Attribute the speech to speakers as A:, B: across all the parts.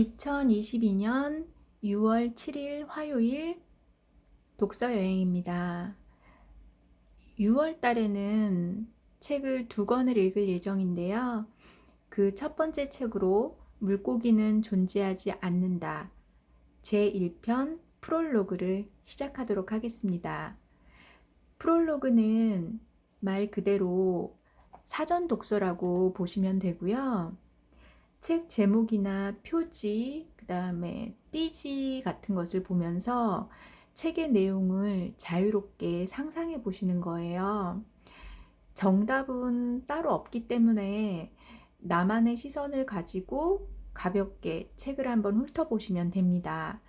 A: 2022년 6월 7일 화요일 독서 여행입니다. 6월 달에는 책을 2권을 읽을 예정인데요. 그 첫 번째 책으로 물고기는 존재하지 않는다. 제1편 프롤로그를 시작하도록 하겠습니다. 프롤로그는 말 그대로 사전 독서라고 보시면 되고요. 책 제목이나 표지, 그 다음에 띠지 같은 것을 보면서 책의 내용을 자유롭게 상상해 보시는 거예요. 정답은 따로 없기 때문에 나만의 시선을 가지고 가볍게 책을 한번 훑어보시면 됩니다.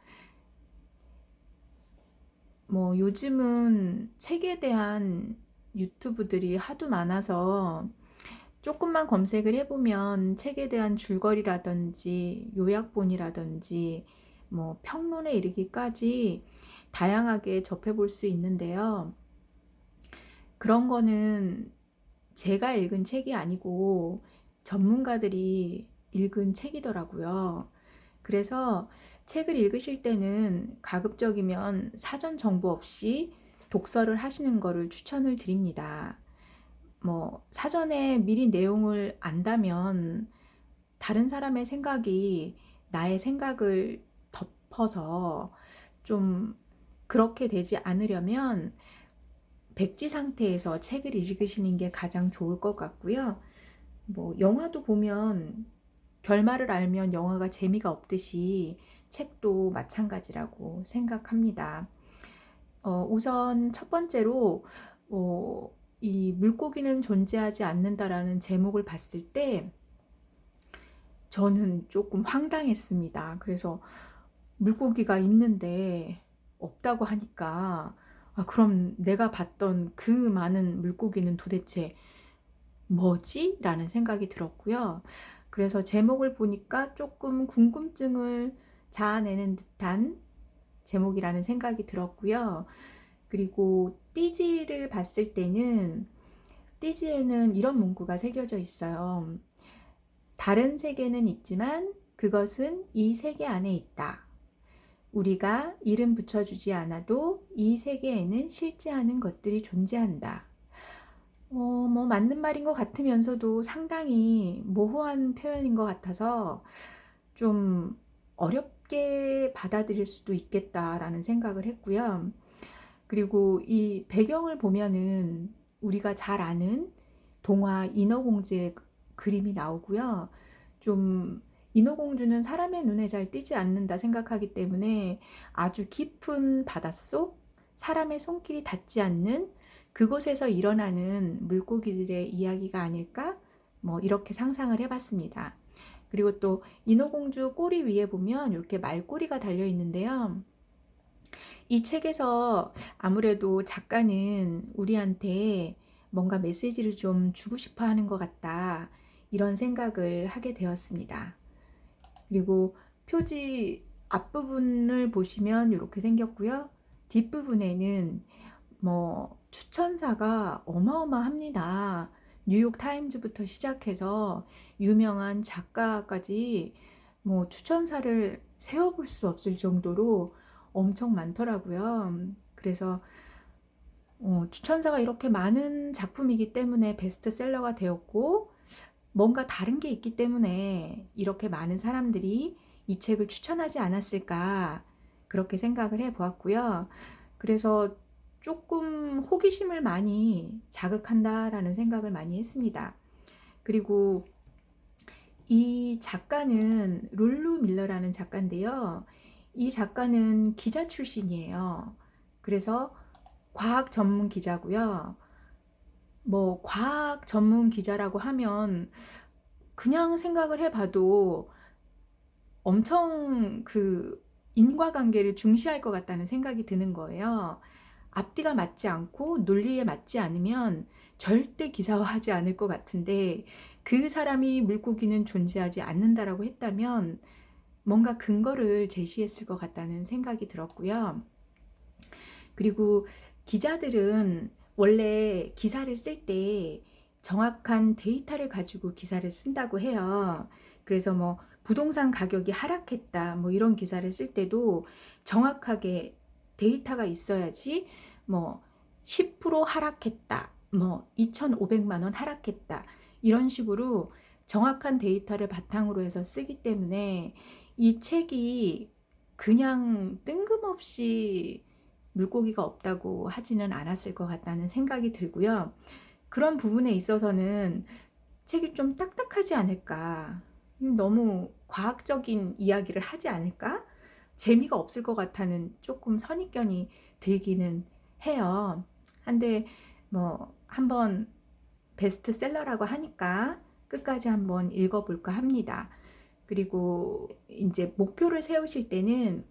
A: 요즘은 책에 대한 유튜브들이 하도 많아서 조금만 검색을 해보면 책에 대한 줄거리라든지 요약본이라든지 평론에 이르기까지 다양하게 접해볼 수 있는데요. 그런 거는 제가 읽은 책이 아니고 전문가들이 읽은 책이더라고요. 그래서 책을 읽으실 때는 가급적이면 사전 정보 없이 독서를 하시는 거를 추천을 드립니다. 사전에 미리 내용을 안다면 다른 사람의 생각이 나의 생각을 덮어서 좀 그렇게 되지 않으려면 백지 상태에서 책을 읽으시는 게 가장 좋을 것 같고요. 영화도 보면 결말을 알면 영화가 재미가 없듯이 책도 마찬가지라고 생각합니다. 우선 첫 번째로 이 물고기는 존재하지 않는다라는 제목을 봤을 때 저는 조금 황당했습니다. 그래서 물고기가 있는데 없다고 하니까 그럼 내가 봤던 그 많은 물고기는 도대체 뭐지? 라는 생각이 들었고요. 그래서 제목을 보니까 조금 궁금증을 자아내는 듯한 제목이라는 생각이 들었고요. 그리고 띠지를 봤을 때는 띠지에는 이런 문구가 새겨져 있어요. 다른 세계는 있지만 그것은 이 세계 안에 있다. 우리가 이름 붙여주지 않아도 이 세계에는 실제 않은 것들이 존재한다. 맞는 말인 것 같으면서도 상당히 모호한 표현인 것 같아서 좀 어렵게 받아들일 수도 있겠다라는 생각을 했고요. 그리고 이 배경을 보면은 우리가 잘 아는 동화 인어공주의 그림이 나오고요. 좀 인어공주는 사람의 눈에 잘 띄지 않는다 생각하기 때문에 아주 깊은 바닷속, 사람의 손길이 닿지 않는 그곳에서 일어나는 물고기들의 이야기가 아닐까? 이렇게 상상을 해봤습니다. 그리고 또 인어공주 꼬리 위에 보면 이렇게 말꼬리가 달려 있는데요. 이 책에서 아무래도 작가는 우리한테 뭔가 메시지를 좀 주고 싶어 하는 것 같다. 이런 생각을 하게 되었습니다. 그리고 표지 앞부분을 보시면 이렇게 생겼고요. 뒷부분에는 추천사가 어마어마합니다. 뉴욕 타임즈부터 시작해서 유명한 작가까지 추천사를 세어볼 수 없을 정도로 엄청 많더라고요. 그래서 추천사가 이렇게 많은 작품이기 때문에 베스트셀러가 되었고 뭔가 다른 게 있기 때문에 이렇게 많은 사람들이 이 책을 추천하지 않았을까 그렇게 생각을 해 보았고요. 그래서 조금 호기심을 많이 자극한다라는 생각을 많이 했습니다. 그리고 이 작가는 룰루 밀러라는 작가인데요. 이 작가는 기자 출신이에요. 그래서 과학 전문 기자고요. 과학 전문 기자라고 하면 그냥 생각을 해봐도 엄청 그 인과관계를 중시할 것 같다는 생각이 드는 거예요. 앞뒤가 맞지 않고 논리에 맞지 않으면 절대 기사화하지 않을 것 같은데 그 사람이 물고기는 존재하지 않는다라고 했다면 뭔가 근거를 제시했을 것 같다는 생각이 들었고요. 그리고 기자들은 원래 기사를 쓸 때 정확한 데이터를 가지고 기사를 쓴다고 해요. 그래서 부동산 가격이 하락했다 뭐 이런 기사를 쓸 때도 정확하게 데이터가 있어야지 뭐 10% 하락했다 뭐 2,500만 원 하락했다 이런 식으로 정확한 데이터를 바탕으로 해서 쓰기 때문에 이 책이 그냥 뜬금없이 물고기가 없다고 하지는 않았을 것 같다는 생각이 들고요. 그런 부분에 있어서는 책이 좀 딱딱하지 않을까, 너무 과학적인 이야기를 하지 않을까, 재미가 없을 것 같다는 조금 선입견이 들기는 해요. 한데 뭐 한번 베스트셀러라고 하니까 끝까지 한번 읽어볼까 합니다. 그리고 이제 목표를 세우실 때는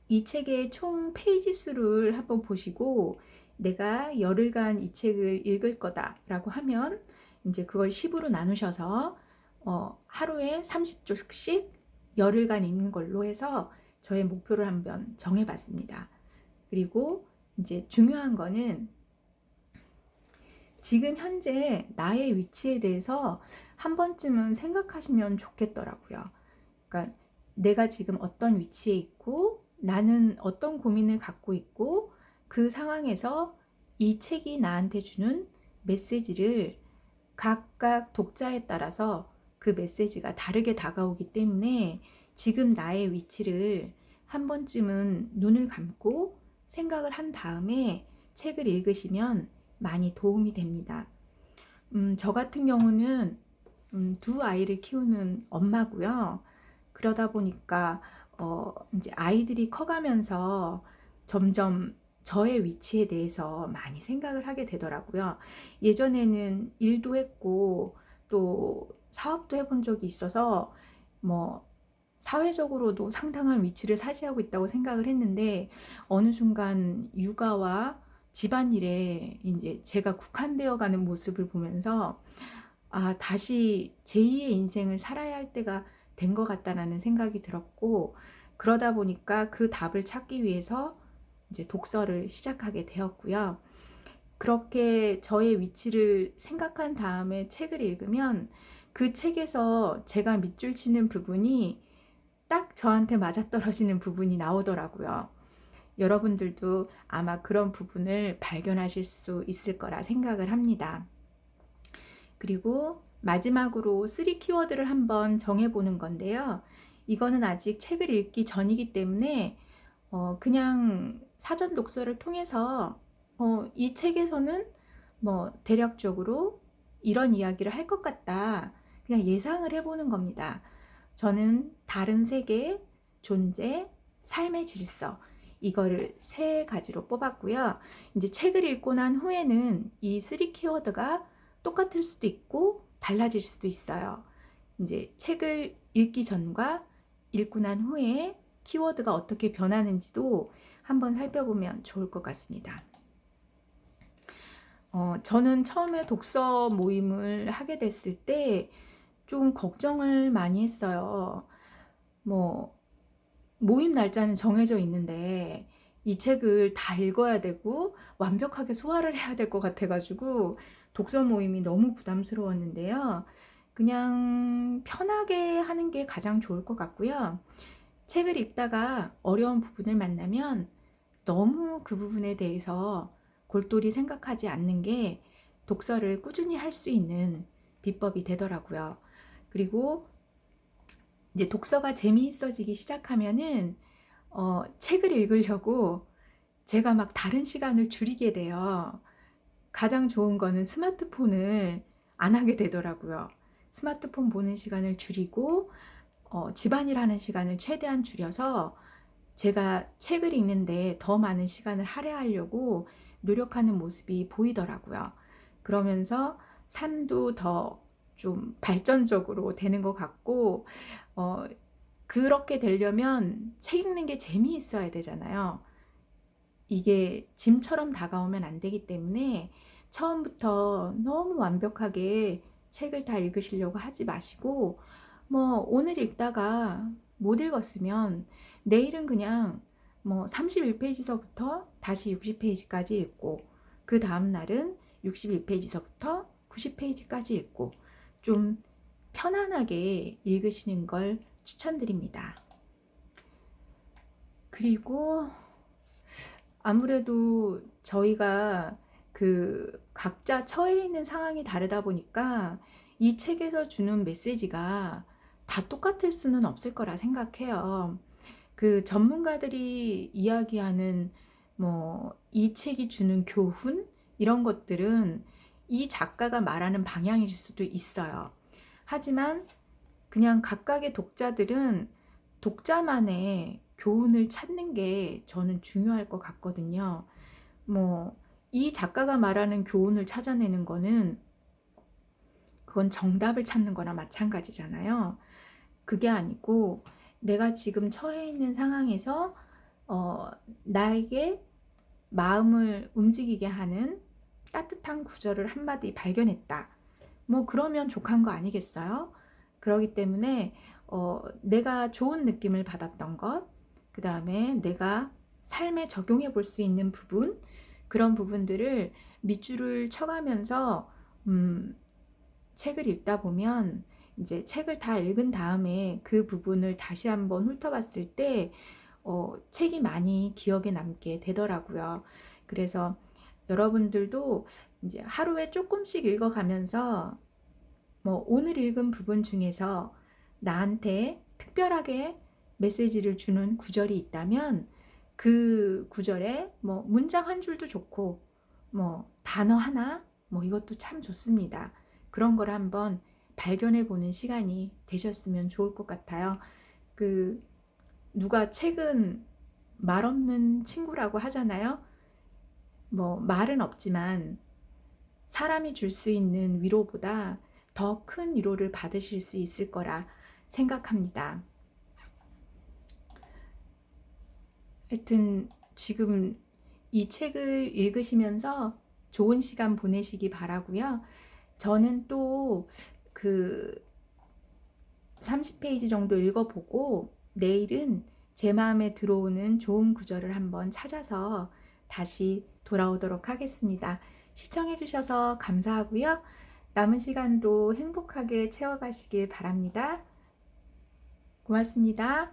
A: 이 책의 총 페이지 수를 한번 보시고 내가 열흘간 이 책을 읽을 거다라고 하면 이제 그걸 10으로 나누셔서 하루에 30쪽씩 열흘간 읽는 걸로 해서 저의 목표를 한번 정해봤습니다. 그리고 이제 중요한 거는 지금 현재 나의 위치에 대해서 한 번쯤은 생각하시면 좋겠더라고요. 그러니까 내가 지금 어떤 위치에 있고 나는 어떤 고민을 갖고 있고 그 상황에서 이 책이 나한테 주는 메시지를 각각 독자에 따라서 그 메시지가 다르게 다가오기 때문에 지금 나의 위치를 한 번쯤은 눈을 감고 생각을 한 다음에 책을 읽으시면 많이 도움이 됩니다. 저 같은 경우는 두 아이를 키우는 엄마고요. 그러다 보니까 이제 아이들이 커가면서 점점 저의 위치에 대해서 많이 생각을 하게 되더라고요. 예전에는 일도 했고 또 사업도 해본 적이 있어서 뭐 사회적으로도 상당한 위치를 차지하고 있다고 생각을 했는데 어느 순간 육아와 집안일에 이제 제가 국한되어 가는 모습을 보면서 다시 제2의 인생을 살아야 할 때가 된 것 같다라는 생각이 들었고, 그러다 보니까 그 답을 찾기 위해서 이제 독서를 시작하게 되었고요. 그렇게 저의 위치를 생각한 다음에 책을 읽으면 그 책에서 제가 밑줄 치는 부분이 딱 저한테 맞아떨어지는 부분이 나오더라고요. 여러분들도 아마 그런 부분을 발견하실 수 있을 거라 생각을 합니다. 그리고 마지막으로 3 키워드를 한번 정해보는 건데요. 이거는 아직 책을 읽기 전이기 때문에 그냥 사전 독서를 통해서 이 책에서는 뭐 대략적으로 이런 이야기를 할 것 같다. 그냥 예상을 해보는 겁니다. 저는 다른 세계, 존재, 삶의 질서 이거를 3가지로 뽑았고요. 이제 책을 읽고 난 후에는 이 3 키워드가 똑같을 수도 있고 달라질 수도 있어요. 이제 책을 읽기 전과 읽고 난 후에 키워드가 어떻게 변하는지도 한번 살펴보면 좋을 것 같습니다. 저는 처음에 독서 모임을 하게 됐을 때 좀 걱정을 많이 했어요. 뭐 모임 날짜는 정해져 있는데 이 책을 다 읽어야 되고 완벽하게 소화를 해야 될 것 같아가지고 독서 모임이 너무 부담스러웠는데요. 그냥 편하게 하는 게 가장 좋을 것 같고요. 책을 읽다가 어려운 부분을 만나면 너무 그 부분에 대해서 골똘히 생각하지 않는 게 독서를 꾸준히 할 수 있는 비법이 되더라고요. 그리고 이제 독서가 재미있어지기 시작하면은 책을 읽으려고 제가 막 다른 시간을 줄이게 돼요. 가장 좋은 거는 스마트폰을 안 하게 되더라고요. 스마트폰 보는 시간을 줄이고 집안일 하는 시간을 최대한 줄여서 제가 책을 읽는데 더 많은 시간을 할애하려고 노력하는 모습이 보이더라고요. 그러면서 삶도 더 좀 발전적으로 되는 것 같고 그렇게 되려면 책 읽는 게 재미있어야 되잖아요. 이게 짐처럼 다가오면 안 되기 때문에 처음부터 너무 완벽하게 책을 다 읽으시려고 하지 마시고 뭐 오늘 읽다가 못 읽었으면 내일은 그냥 뭐 31페이지서부터 다시 60페이지까지 읽고 그 다음 날은 61페이지서부터 90페이지까지 읽고 좀 편안하게 읽으시는 걸 추천드립니다. 그리고 아무래도 저희가 각자 처해 있는 상황이 다르다 보니까 이 책에서 주는 메시지가 다 똑같을 수는 없을 거라 생각해요. 전문가들이 이야기하는 이 책이 주는 교훈 이런 것들은 이 작가가 말하는 방향일 수도 있어요. 하지만 그냥 각각의 독자들은 독자만의 교훈을 찾는 게 저는 중요할 것 같거든요. 이 작가가 말하는 교훈을 찾아내는 거는 그건 정답을 찾는 거나 마찬가지잖아요. 그게 아니고 내가 지금 처해 있는 상황에서 나에게 마음을 움직이게 하는 따뜻한 구절을 한마디 발견했다. 그러면 족한 거 아니겠어요? 그렇기 때문에 내가 좋은 느낌을 받았던 것, 그 다음에 내가 삶에 적용해 볼 수 있는 부분, 그런 부분들을 밑줄을 쳐가면서 책을 읽다 보면 이제 책을 다 읽은 다음에 그 부분을 다시 한번 훑어봤을 때 책이 많이 기억에 남게 되더라고요. 그래서 여러분들도 이제 하루에 조금씩 읽어가면서 오늘 읽은 부분 중에서 나한테 특별하게 메시지를 주는 구절이 있다면 그 구절에 문장 한 줄도 좋고 단어 하나 이것도 참 좋습니다. 그런 걸 한번 발견해 보는 시간이 되셨으면 좋을 것 같아요. 누가 책은 말 없는 친구라고 하잖아요. 말은 없지만 사람이 줄 수 있는 위로보다 더 큰 위로를 받으실 수 있을 거라 생각합니다. 하여튼 지금 이 책을 읽으시면서 좋은 시간 보내시기 바라고요. 저는 또 30페이지 정도 읽어보고 내일은 제 마음에 들어오는 좋은 구절을 한번 찾아서 다시 돌아오도록 하겠습니다. 시청해주셔서 감사하고요. 남은 시간도 행복하게 채워가시길 바랍니다. 고맙습니다.